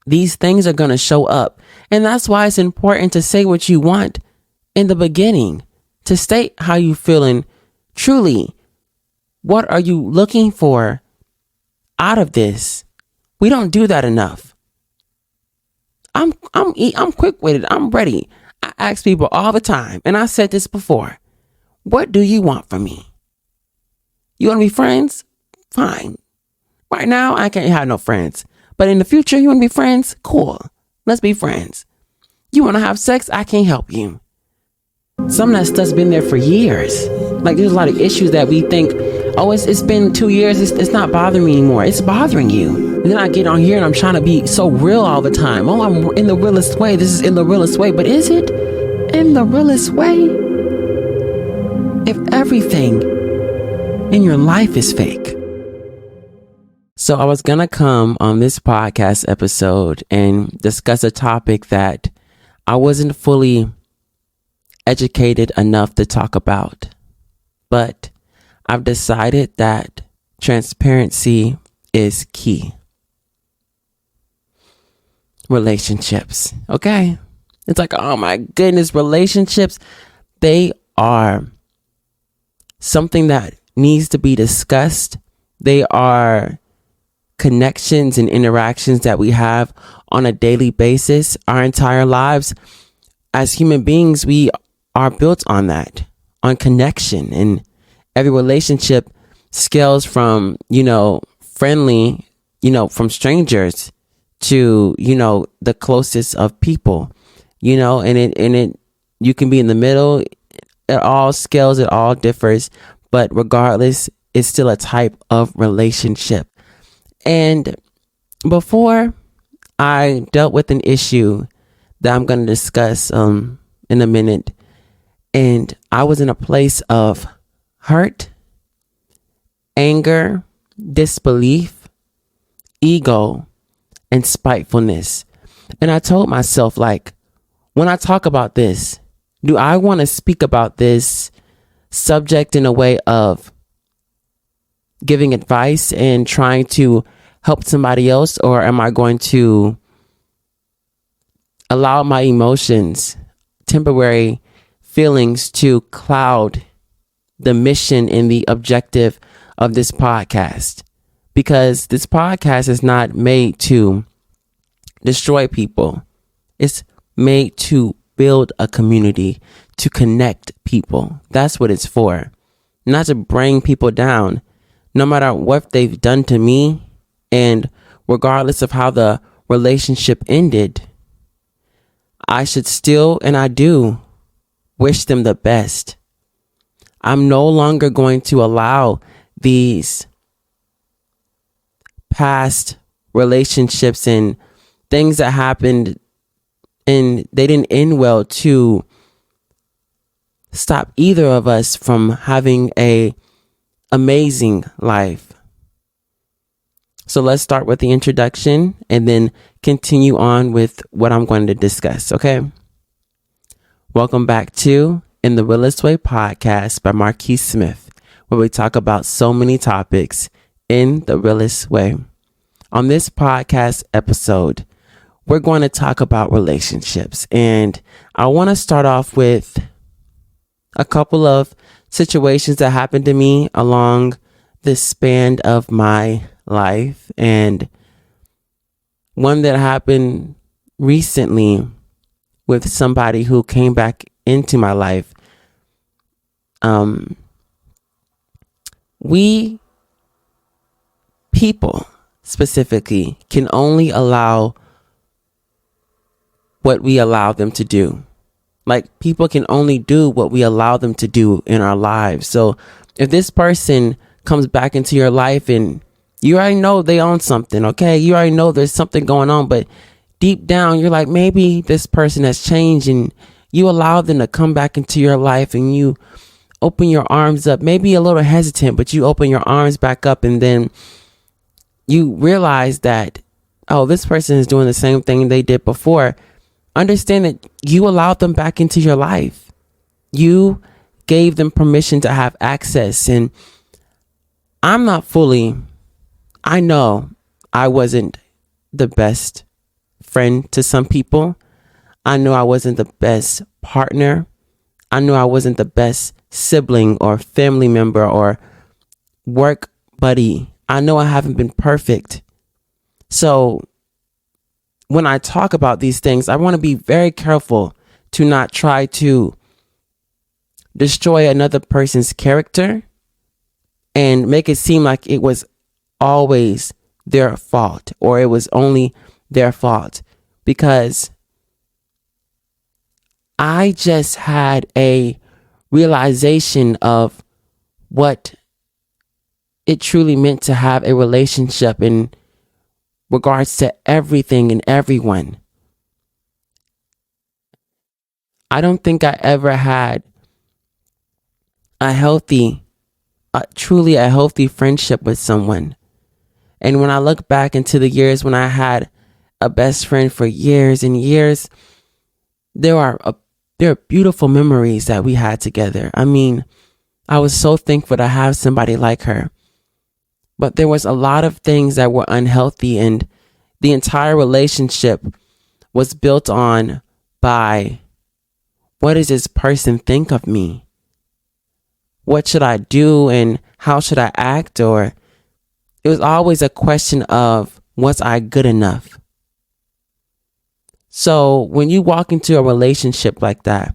these things are going to show up. And that's why it's important to say what you want in the beginning, to state how you feeling truly. What are you looking for out of this? We don't do that enough. I'm quick-witted. I'm ready. I ask people all the time, and I said this before. What do you want from me? You want to be friends? Fine. Right now, I can't have no friends. But in the future, you want to be friends? Cool. Let's be friends. You want to have sex? I can't help you. Some of that stuff's been there for years. Like, there's a lot of issues that we think, oh, it's been 2 years. It's not bothering me anymore. It's bothering you. And then I get on here and I'm trying to be so real all the time. Oh, I'm in the realest way. This is in the realest way. But is it in the realest way? If everything in your life is fake. So I was going to come on this podcast episode and discuss a topic that I wasn't fully educated enough to talk about. But I've decided that transparency is key. Relationships. Okay. It's like, oh my goodness, relationships. They are something that needs to be discussed. They are connections and interactions that we have on a daily basis, our entire lives. As human beings, we are built on that, on connection. And every relationship scales from, friendly, from strangers to, the closest of people, and it, you can be in the middle. It all scales, it all differs, but regardless, it's still a type of relationship. And before I dealt with an issue that I'm going to discuss in a minute, and I was in a place of hurt, anger, disbelief, ego, and spitefulness. And I told myself, like, when I talk about this, do I want to speak about this subject in a way of giving advice and trying to help somebody else, or am I going to allow my emotions, temporary feelings, to cloud the mission and the objective of this podcast? Because this podcast is not made to destroy people. It's made to build a community, to connect people. That's what it's for. Not to bring people down, no matter what they've done to me. And regardless of how the relationship ended, I should still, and I do, wish them the best. I'm no longer going to allow these past relationships and things that happened and they didn't end well to stop either of us from having a amazing life. So let's start with the introduction and then continue on with what I'm going to discuss, okay? Welcome back to NTheRealestWay Podcast by Marqes Smith, where we talk about so many topics in the realest way. On this podcast episode, we're going to talk about relationships. And I want to start off with a couple of situations that happened to me along the span of my life, and one that happened recently with somebody who came back into my life. We people specifically can only allow what we allow them to do. Like, people can only do what we allow them to do in our lives. So if this person comes back into your life and you already know they own something, okay? You already know there's something going on, but deep down, you're like, maybe this person has changed, and you allow them to come back into your life and you open your arms up, maybe a little hesitant, but you open your arms back up, and then you realize that, oh, this person is doing the same thing they did before. Understand that you allowed them back into your life. You gave them permission to have access. And I know I wasn't the best friend to some people. I knew I wasn't the best partner. I knew I wasn't the best sibling or family member or work buddy. I know I haven't been perfect. So when I talk about these things, I want to be very careful to not try to destroy another person's character and make it seem like it was always their fault or it was only their fault, because I just had a realization of what it truly meant to have a relationship in regards to everything and everyone. I don't think I ever had truly a healthy friendship with someone. And when I look back into the years when I had a best friend for years and years, there are beautiful memories that we had together. I mean, I was so thankful to have somebody like her. But there was a lot of things that were unhealthy, and the entire relationship was built on by, what does this person think of me? What should I do and how should I act? Or it was always a question of, was I good enough? So when you walk into a relationship like that,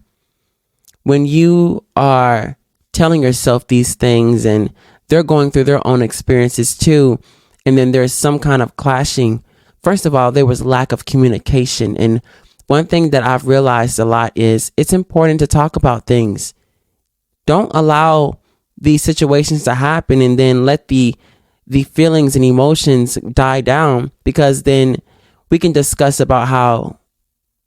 when you are telling yourself these things and they're going through their own experiences too, and then there's some kind of clashing, first of all, there was lack of communication. And one thing that I've realized a lot is it's important to talk about things. Don't allow these situations to happen and then let the feelings and emotions die down, because then we can discuss about how,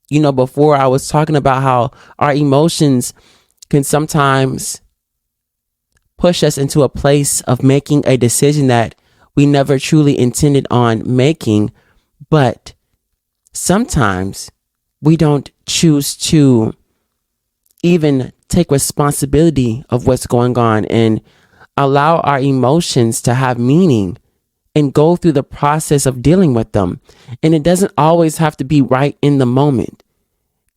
before I was talking about how our emotions can sometimes push us into a place of making a decision that we never truly intended on making. But sometimes we don't choose to even take responsibility of what's going on and allow our emotions to have meaning and go through the process of dealing with them. And it doesn't always have to be right in the moment.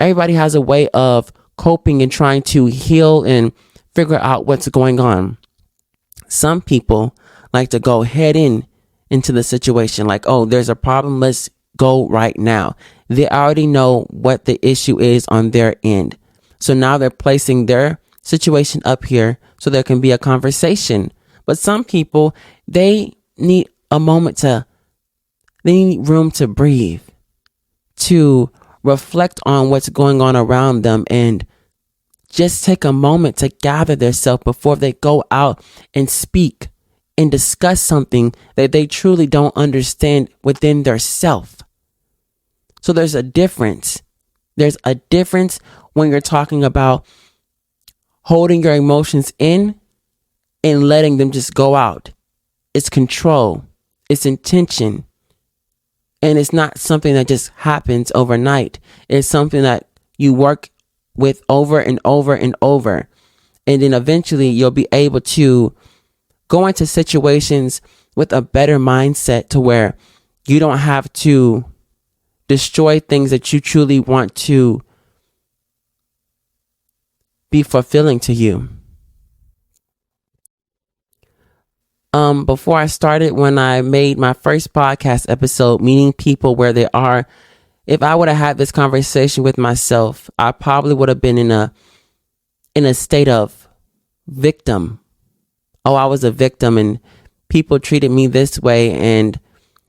Everybody has a way of coping and trying to heal and figure out what's going on. Some people like to go head into the situation like, oh, there's a problem, let's go right now. They already know what the issue is on their end. So now they're placing their situation up here so there can be a conversation. But some people, they need they need room to breathe, to reflect on what's going on around them, and just take a moment to gather themselves before they go out and speak and discuss something that they truly don't understand within their self. So there's a difference. There's a difference when you're talking about holding your emotions in and letting them just go out. It's control. It's intention. And it's not something that just happens overnight. It's something that you work with over and over and over. And then eventually you'll be able to go into situations with a better mindset to where you don't have to destroy things that you truly want to be fulfilling to you. Before I started, when I made my first podcast episode, Meeting People Where They Are, if I would have had this conversation with myself, I probably would have been in a state of victim. Oh, I was a victim and people treated me this way and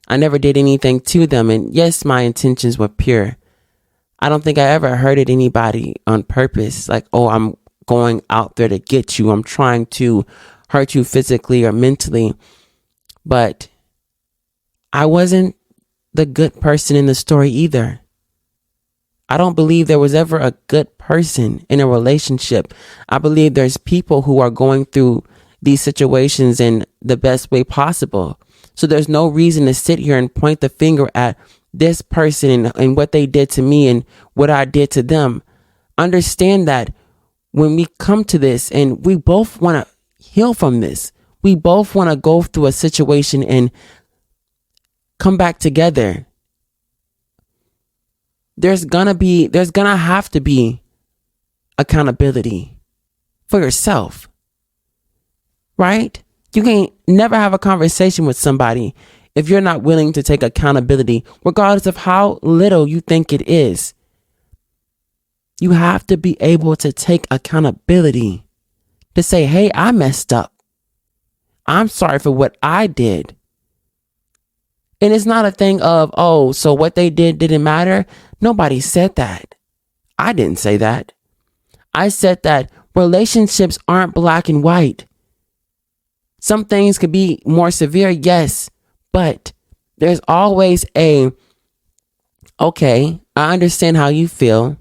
I never did anything to them. And yes, my intentions were pure. I don't think I ever hurted anybody on purpose. Like, oh, I'm going out there to get you. I'm trying to hurt you physically or mentally. But I wasn't the good person in the story either. I don't believe there was ever a good person in a relationship. I believe there's people who are going through these situations in the best way possible. So there's no reason to sit here and point the finger at this person and what they did to me and what I did to them. Understand that when we come to this and we both want to heal from this, we both want to go through a situation and come back together. there's gonna have to be accountability for yourself, right? You can't never have a conversation with somebody if you're not willing to take accountability, regardless of how little you think it is. You have to be able to take accountability to say, hey, I messed up. I'm sorry for what I did. And it's not a thing of, oh, so what they did didn't matter. Nobody said that. I didn't say that. I said that relationships aren't black and white. Some things could be more severe, yes, but there's always okay, I understand how you feel.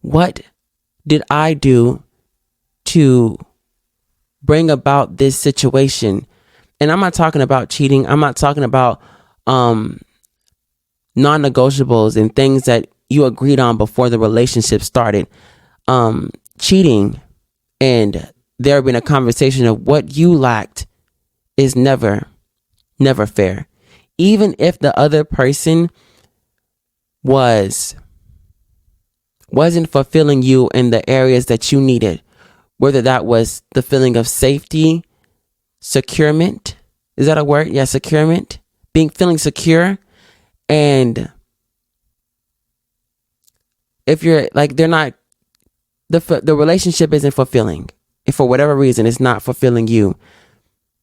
What did I do to bring about this situation? And I'm not talking about cheating. I'm not talking about non-negotiables and things that you agreed on before the relationship started. Cheating and there being a conversation of what you lacked is never fair. Even if the other person wasn't fulfilling you in the areas that you needed, whether that was the feeling of safety, securement. Is that a word? Yeah, securement. Feeling secure. And if you're like, they're not, the relationship isn't fulfilling. If for whatever reason it's not fulfilling you,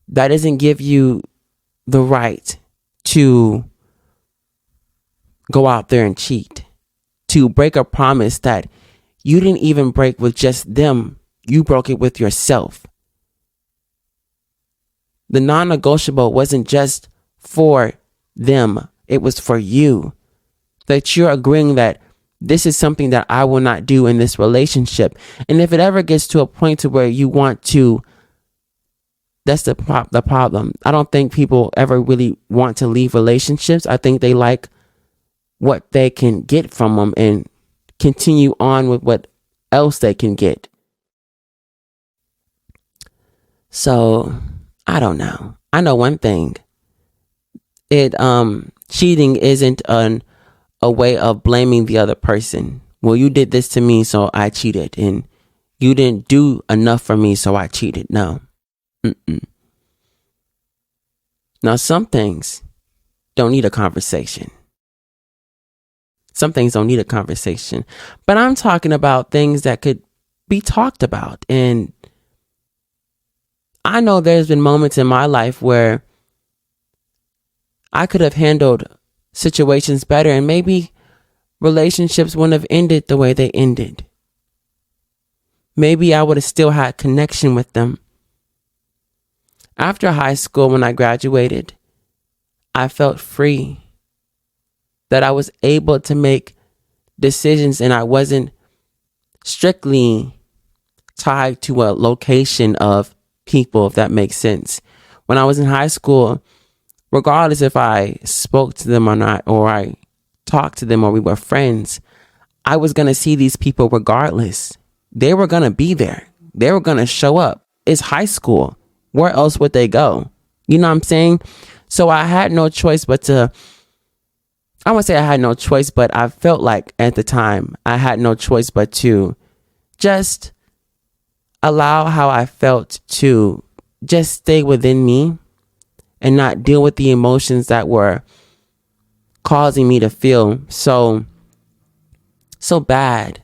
that doesn't give you the right to go out there and cheat, to break a promise that you didn't even break with just them. You broke it with yourself. The non-negotiable wasn't just for them. It was for you. That you're agreeing that this is something that I will not do in this relationship. And if it ever gets to a point to where you want to, that's the problem. I don't think people ever really want to leave relationships. I think they like what they can get from them and continue on with what else they can get. So I don't know. I know one thing. Cheating isn't a way of blaming the other person. Well, you did this to me, so I cheated, and you didn't do enough for me, so I cheated. No. Now, some things don't need a conversation. Some things don't need a conversation. But I'm talking about things that could be talked about. And I know there's been moments in my life where I could have handled situations better, and maybe relationships wouldn't have ended the way they ended. Maybe I would have still had connection with them. After high school, when I graduated, I felt free, that I was able to make decisions and I wasn't strictly tied to a location of people, if that makes sense. When I was in high school, regardless if I spoke to them or not, or I talked to them or we were friends, I was going to see these people regardless. They were going to be there. They were going to show up. It's high school. Where else would they go? You know what I'm saying? So I had no choice but to, I won't say I had no choice, but I felt like at the time I had no choice but to just allow how I felt to just stay within me and not deal with the emotions that were causing me to feel so bad.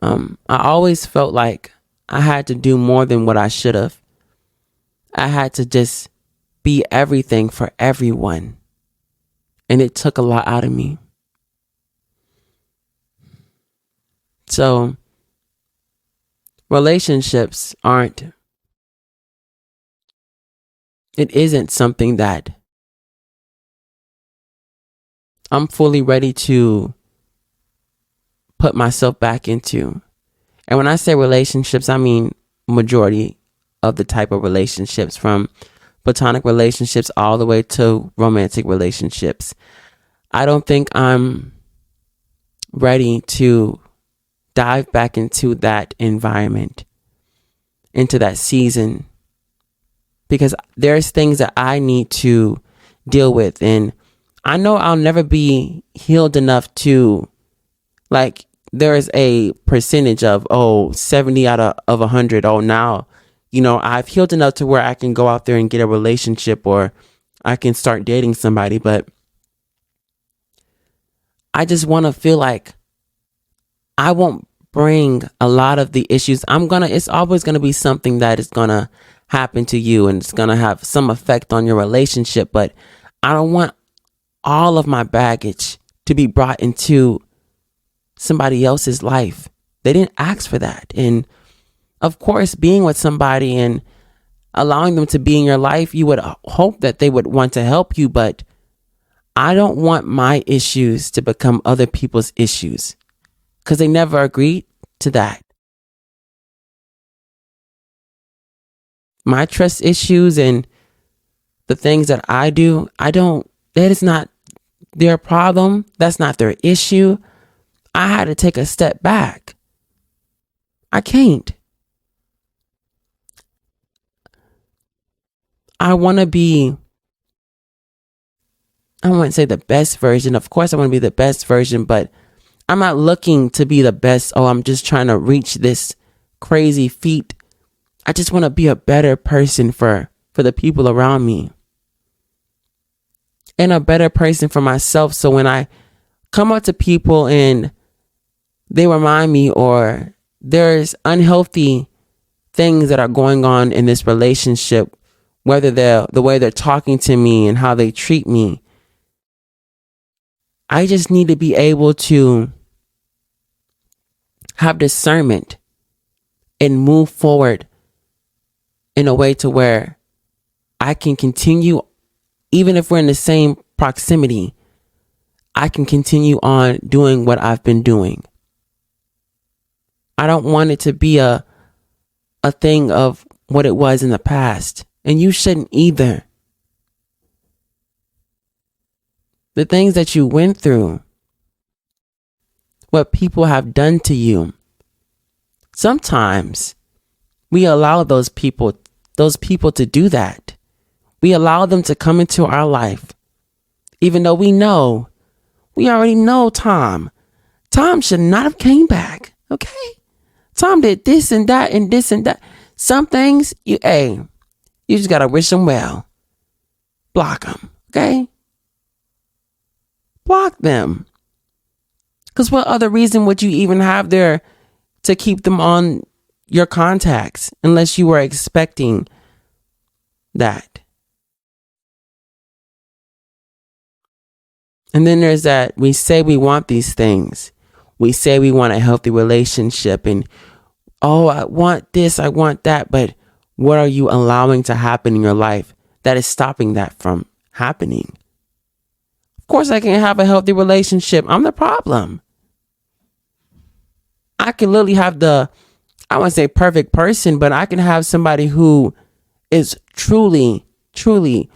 I always felt like I had to do more than what I should have. I had to just be everything for everyone. And it took a lot out of me. So, relationships it isn't something that I'm fully ready to put myself back into. And when I say relationships, I mean majority of the type of relationships, from platonic relationships all the way to romantic relationships. I don't think I'm ready to dive back into that environment, into that season, because there's things that I need to deal with, and I know I'll never be healed enough to, like, there is a percentage of, 70 out of 100. Oh, now, I've healed enough to where I can go out there and get a relationship, or I can start dating somebody. But I just want to feel like I won't bring a lot of the issues. It's always going to be something that is going to happen to you, and it's going to have some effect on your relationship. But I don't want all of my baggage to be brought into somebody else's life. They didn't ask for that. And of course, being with somebody and allowing them to be in your life, you would hope that they would want to help you, but I don't want my issues to become other people's issues, because they never agreed to that. My trust issues and the things that I do, that is not their problem. That's not their issue. I had to take a step back. I can't. I wouldn't say the best version. Of course, I want to be the best version, but I'm not looking to be the best. I'm just trying to reach this crazy feat. I just want to be a better person for the people around me, and a better person for myself. So when I come up to people and they remind me, or there's unhealthy things that are going on in this relationship, whether they're the way they're talking to me and how they treat me, I just need to be able to have discernment and move forward in a way to where I can continue, even if we're in the same proximity, I can continue on doing what I've been doing. I don't want it to be a thing of what it was in the past. And you shouldn't either. The things that you went through, what people have done to you, sometimes we allow those people to do that. We allow them to come into our life, even though we already know Tom. Tom should not have came back. Okay. Tom did this and that and this and that. Some things you just got to wish them well. Block them. Okay. Block them. Because what other reason would you even have there to keep them on your contacts, unless you were expecting that? And then there's that, we say we want these things. We say we want a healthy relationship, and I want this, I want that. But what are you allowing to happen in your life that is stopping that from happening? Of course, I can have a healthy relationship. I'm the problem. I can literally have I wouldn't say perfect person, but I can have somebody who is truly, truly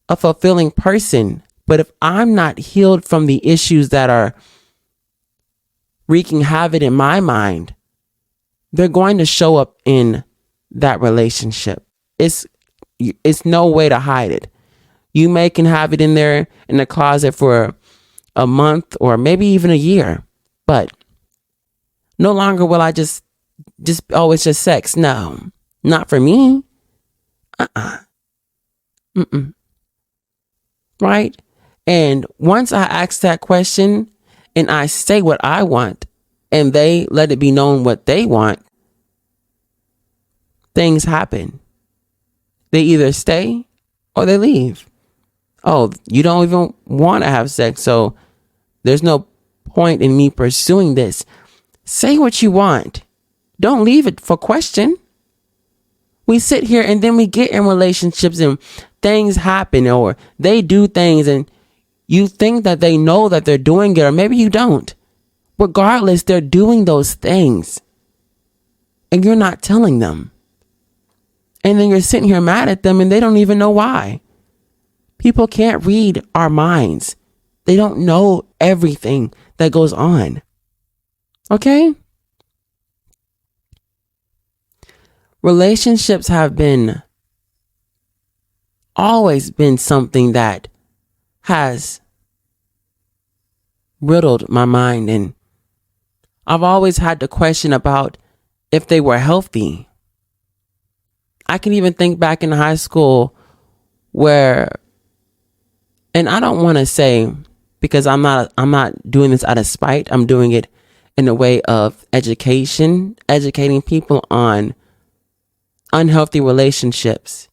a fulfilling person. But if I'm not healed from the issues that are wreaking havoc in my mind, they're going to show up in that relationship. It's no way to hide it. You can have it in there in the closet for a month or maybe even a year, but no longer will I just it's just sex. No, not for me. Right? And once I ask that question and I say what I want, and they let it be known what they want, things happen. They either stay or they leave. You don't even want to have sex, so there's no point in me pursuing this. Say what you want. Don't leave it for question. We sit here and then we get in relationships and things happen, or they do things and you think that they know that they're doing it, or maybe you don't. Regardless, they're doing those things and you're not telling them. And then you're sitting here mad at them and they don't even know why. People can't read our minds. They don't know everything that goes on. Okay? Relationships have always been something that has riddled my mind, and I've always had the question about if they were healthy. I can even think back in high school where, and I don't want to say, because I'm not doing this out of spite. I'm doing it in a way of educating people on unhealthy relationships.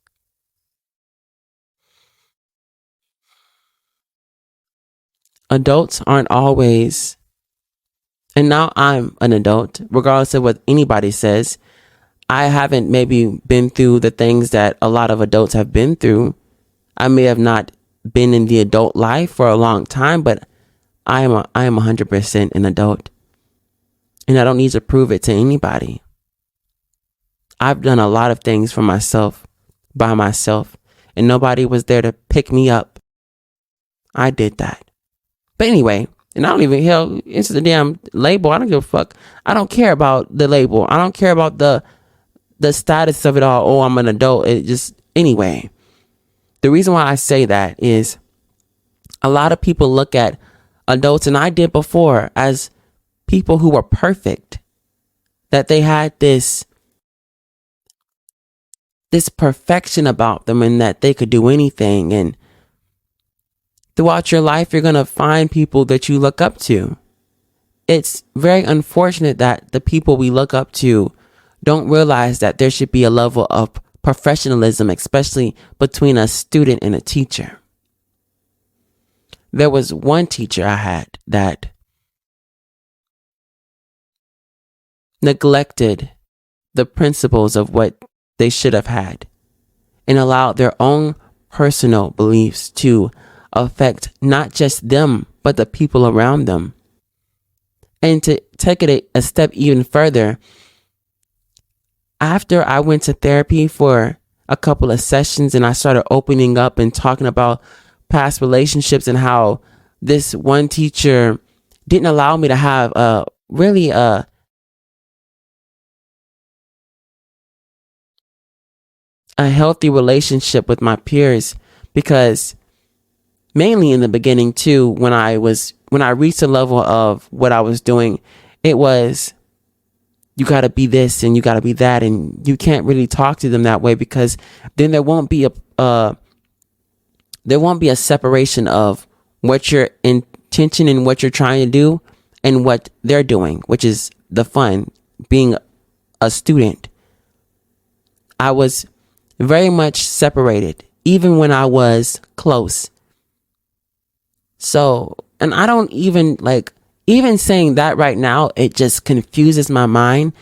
Adults aren't always, and now I'm an adult, regardless of what anybody says. I haven't maybe been through the things that a lot of adults have been through. I may have not been in the adult life for a long time, but I am 100% an adult. And I don't need to prove it to anybody. I've done a lot of things for myself, by myself, and nobody was there to pick me up. I did that. But anyway, and I don't even, hell, it's the damn label. I don't give a fuck. I don't care about the label. I don't care about the status of it all. Oh, I'm an adult. It just, anyway. The reason why I say that is a lot of people look at adults, and I did before, as people who were perfect. That they had this perfection about them, and that they could do anything. And throughout your life, you're going to find people that you look up to. It's very unfortunate that the people we look up to don't realize that there should be a level of professionalism, especially between a student and a teacher. There was one teacher I had that neglected the principles of what they should have had and allowed their own personal beliefs to affect not just them, but the people around them. And to take it a step even further, after I went to therapy for a couple of sessions and I started opening up and talking about past relationships and how this one teacher didn't allow me to have a healthy relationship with my peers, because mainly in the beginning too, when I reached the level of what I was doing, it was, you got to be this and you got to be that, and you can't really talk to them that way, because then there won't be a separation of what your intention and what you're trying to do and what they're doing, which is the fun, being a student. I was very much separated, even when I was close. So, and I don't even even saying that right now, it just confuses my mind.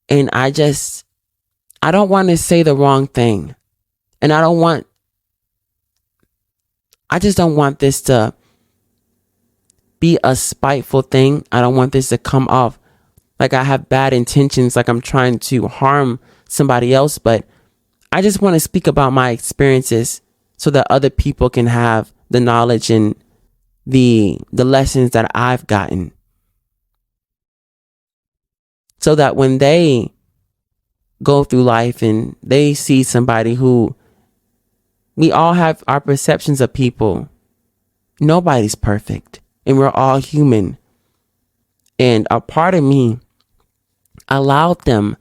And I don't want to say the wrong thing. And I just don't want this to be a spiteful thing. I don't want this to come off like I have bad intentions, like I'm trying to harm somebody else. But I just want to speak about my experiences so that other people can have the knowledge and the lessons that I've gotten, so that when they go through life and they see somebody who, we all have our perceptions of people. Nobody's perfect, and we're all human. And a part of me allowed them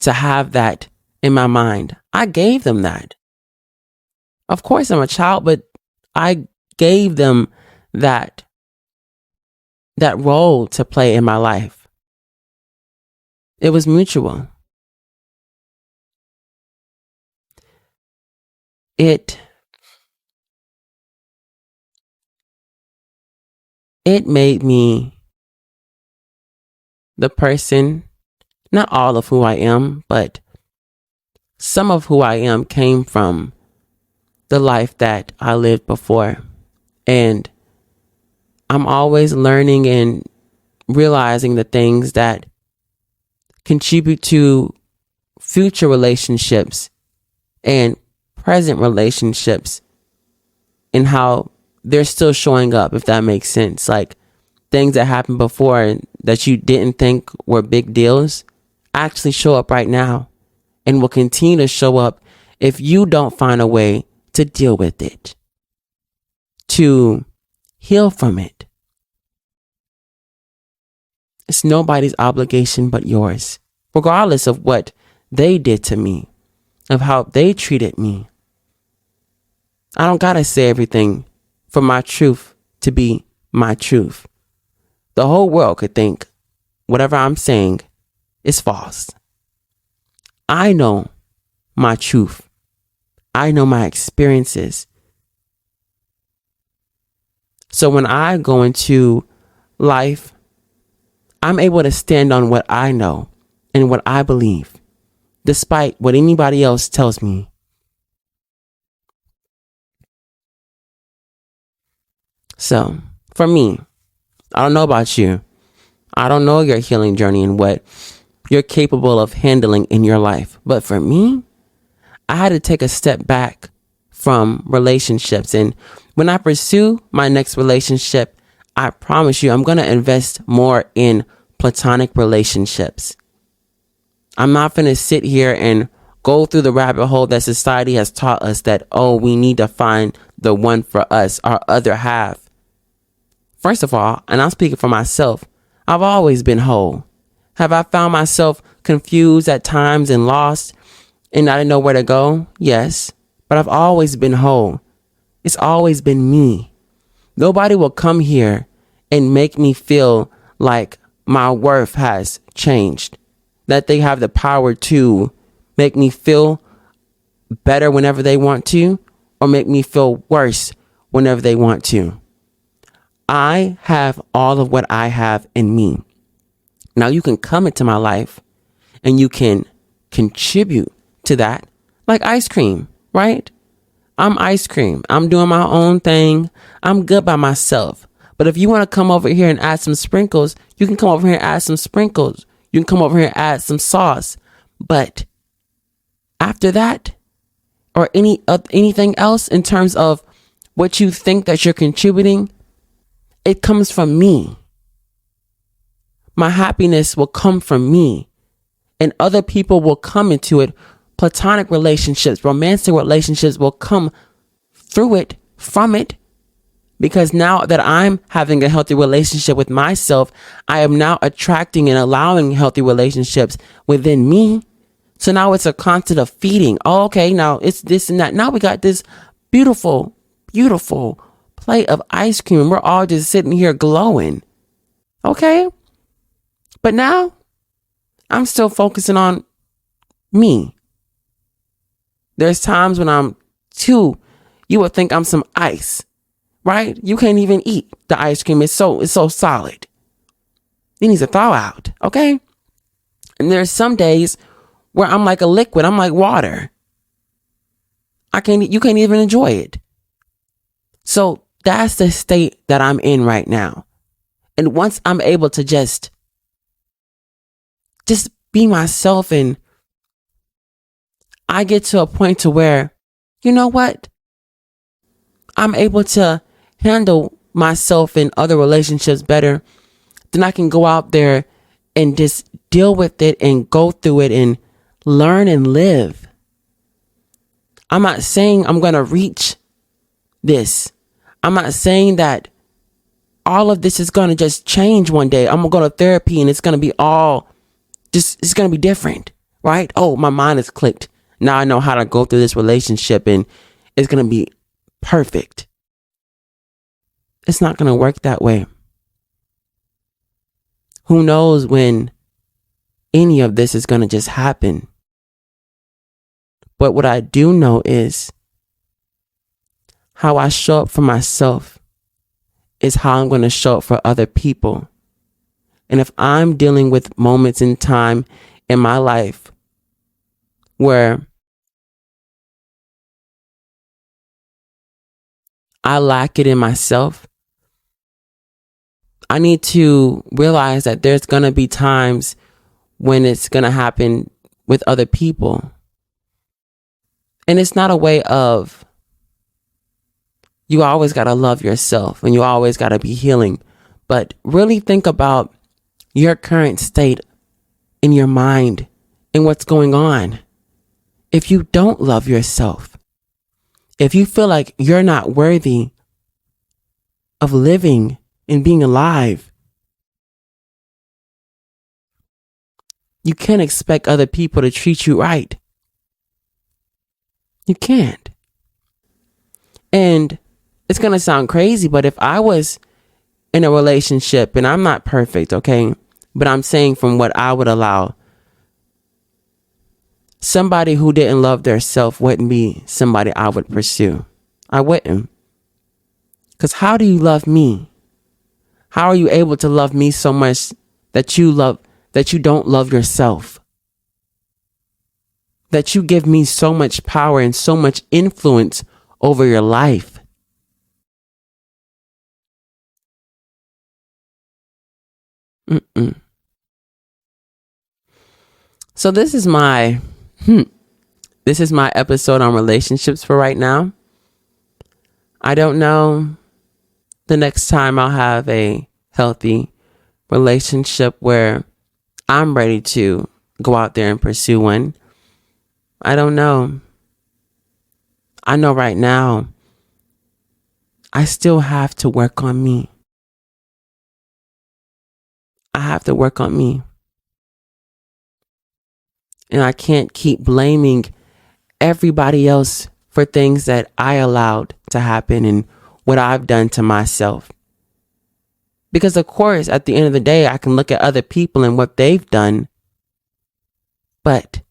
to have that in my mind. I gave them that. Of course, I'm a child, but I gave them that role to play in my life. It was mutual. It made me the person, not all of who I am, but some of who I am came from the life that I lived before. And I'm always learning and realizing the things that contribute to future relationships and present relationships, and how they're still showing up, if that makes sense. Like things that happened before that you didn't think were big deals actually show up right now and will continue to show up if you don't find a way to deal with it. to heal from it. It's nobody's obligation but yours, regardless of what they did to me, of how they treated me. I don't gotta say everything for my truth to be my truth. The whole world could think whatever I'm saying is false. I know my truth. I know my experiences. So when I go into life, I'm able to stand on what I know and what I believe, despite what anybody else tells me. So, for me, I don't know about you. I don't know your healing journey and what you're capable of handling in your life. But for me, I had to take a step back from relationships. And when I pursue my next relationship, I promise you, I'm going to invest more in platonic relationships. I'm not going to sit here and go through the rabbit hole that society has taught us that, oh, we need to find the one for us, our other half. First of all, and I'm speaking for myself, I've always been whole. Have I found myself confused at times and lost and I didn't know where to go? Yes, but I've always been whole. It's always been me. Nobody will come here and make me feel like my worth has changed, that they have the power to make me feel better whenever they want to or make me feel worse whenever they want to. I have all of what I have in me. Now you can come into my life and you can contribute to that like ice cream, right? I'm ice cream. I'm doing my own thing. I'm good by myself. But if you want to come over here and add some sprinkles, you can come over here and add some sprinkles. You can come over here and add some sauce. But after that, or anything else in terms of what you think that you're contributing, it comes from me. My happiness will come from me, and other people will come into it. Platonic relationships, romantic relationships will come through it, from it, because now that I'm having a healthy relationship with myself, I am now attracting and allowing healthy relationships within me. So now it's a constant of feeding. Oh, okay, now it's this and that. Now we got this beautiful, beautiful plate of ice cream and we're all just sitting here glowing. Okay? But now I'm still focusing on me. There's times when I'm too, you would think I'm some ice, right? You can't even eat the ice cream. It's so solid. It needs a thaw out. Okay? And there's some days where I'm like a liquid. I'm like water. You can't even enjoy it. So that's the state that I'm in right now. And once I'm able to just be myself, and I get to a point to where, you know what? I'm able to handle myself in other relationships better, then I can go out there and just deal with it and go through it and learn and live. I'm not saying I'm going to reach this. I'm not saying that all of this is going to just change one day. I'm going to go to therapy and it's going to be it's going to be different, right? Oh, my mind is clicked. Now I know how to go through this relationship and it's going to be perfect. It's not going to work that way. Who knows when any of this is going to just happen? But what I do know is how I show up for myself is how I'm going to show up for other people. And if I'm dealing with moments in time in my life where I lack it in myself, I need to realize that there's going to be times when it's going to happen with other people. And it's not a way of, you always got to love yourself and you always got to be healing. But really think about your current state in your mind and what's going on. If you don't love yourself, if you feel like you're not worthy of living and being alive. You can't expect other people to treat you right. You can't. And it's going to sound crazy, but if I was in a relationship, and I'm not perfect, okay? But I'm saying from what I would allow, somebody who didn't love their self wouldn't be somebody I would pursue. I wouldn't. Because how do you love me? How are you able to love me so much that you don't love yourself? That you give me so much power and so much influence over your life? So this is my episode on relationships for right now. I don't know the next time I'll have a healthy relationship where I'm ready to go out there and pursue one. I don't know. I know right now I still have to work on me. I have to work on me. And I can't keep blaming everybody else for things that I allowed to happen and what I've done to myself. Because of course, at the end of the day, I can look at other people and what they've done, but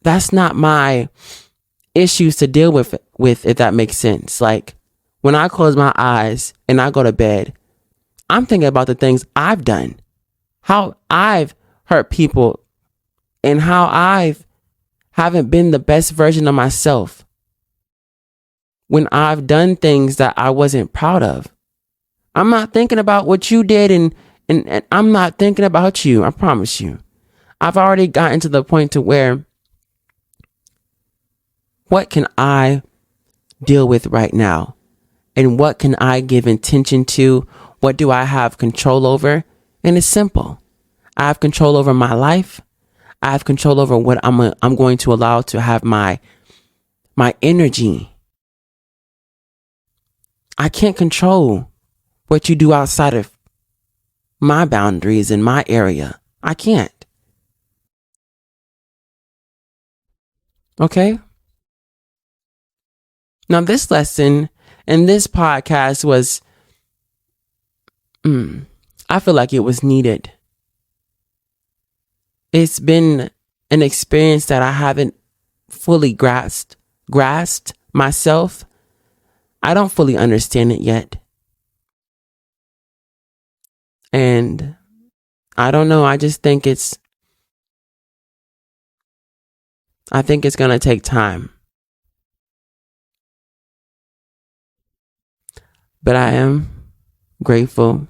that's not my issues to deal with, if that makes sense. Like, when I close my eyes and I go to bed, I'm thinking about the things I've done, how I've hurt people, and how I haven't been the best version of myself when I've done things that I wasn't proud of. I'm not thinking about what you did, and I'm not thinking about you. I promise you. I've already gotten to the point to where, what can I deal with right now? And what can I give attention to? What do I have control over? And it's simple. I have control over my life. I have control over what I'm going to allow to have my energy. I can't control what you do outside of my boundaries in my area. I can't. Okay? Now this lesson and this podcast was, I feel like it was needed. It's been an experience that I haven't fully grasped myself. I don't fully understand it yet. And I don't know. I just think it's going to take time. But I am grateful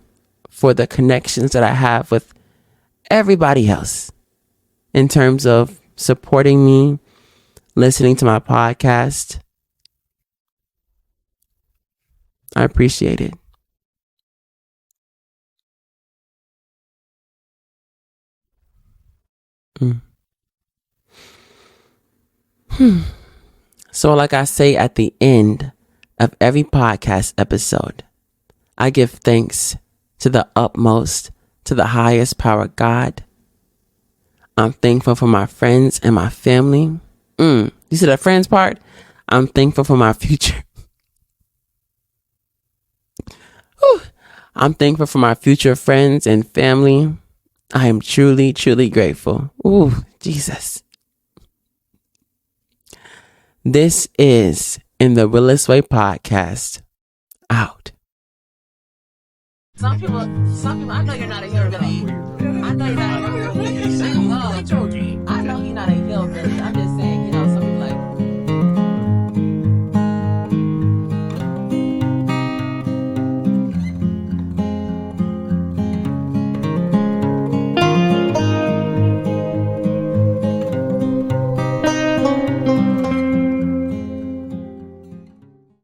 for the connections that I have with everybody else in terms of supporting me, listening to my podcast. I appreciate it. So like I say at the end of every podcast episode, I give thanks to the utmost, to the highest power, God. I'm thankful for my friends and my family. You see the friends part? I'm thankful for my future. I'm thankful for my future friends and family. I am truly, truly grateful. Ooh, Jesus. This is NTheRealestWay Podcast. Out. Some people, I know you're not a hillbilly. I know you're not a hillbilly.